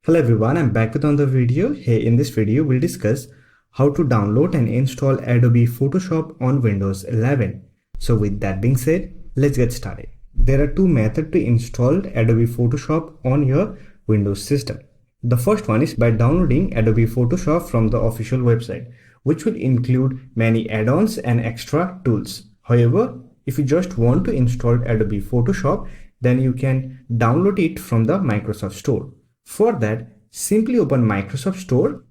Hello everyone, I'm back with another video. Here in this video, we'll discuss how to download and install Adobe Photoshop on Windows 11. So with that being said, let's get started. There are two methods to install Adobe Photoshop on your Windows system. The first one is by downloading Adobe Photoshop from the official website, which will include many add-ons and extra tools. However, if you just want to install Adobe Photoshop, then you can download it from the Microsoft Store. For that, simply open Microsoft Store.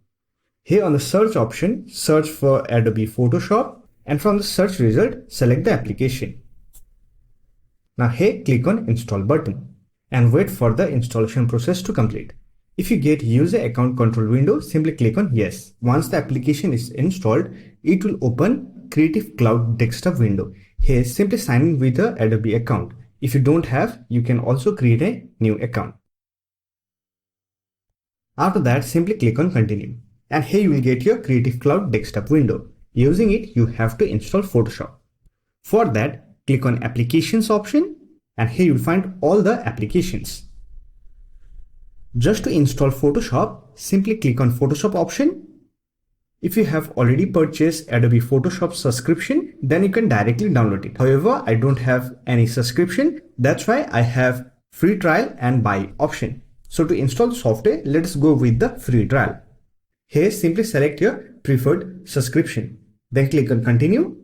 Here on the search option, search for Adobe Photoshop, and from the search result, select the application. Now here, click on Install button and wait for the installation process to complete. If you get User Account Control window, simply click on Yes. Once the application is installed, it will open Creative Cloud desktop window. Here, simply sign in with the Adobe account. If you don't have, you can also create a new account. After that, simply click on Continue. And here you will get your Creative Cloud desktop window. Using it, you have to install Photoshop. For that, click on Applications option, and here you will find all the applications. Just to install Photoshop, simply click on Photoshop option. If you have already purchased Adobe Photoshop subscription, then you can directly download it. However, I don't have any subscription. That's why I have free trial and buy option. So to install the software, let us go with the free trial. Here, simply select your preferred subscription. Then click on Continue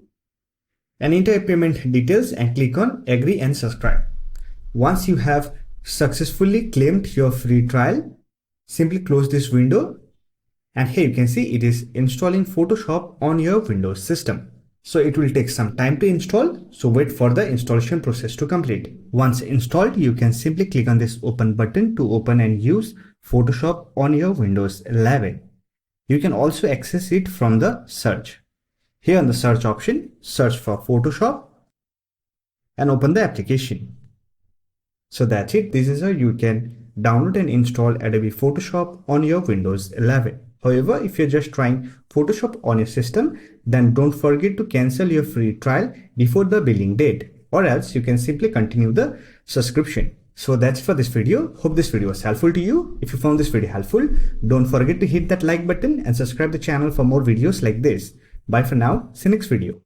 and enter your payment details and click on Agree and Subscribe. Once you have successfully claimed your free trial, simply close this window. And here you can see it is installing Photoshop on your Windows system. So it will take some time to install, so wait for the installation process to complete. Once installed, you can simply click on this open button to open and use Photoshop on your Windows 11. You can also access it from the search. Here on the search option, search for Photoshop and open the application. So that's it. This is how you can download and install Adobe Photoshop on your Windows 11. However, if you're just trying Photoshop on your system, then don't forget to cancel your free trial before the billing date, or else you can simply continue the subscription. So that's for this video. Hope this video was helpful to you. If you found this video helpful, don't forget to hit that like button and subscribe the channel for more videos like this. Bye for now. See you next video.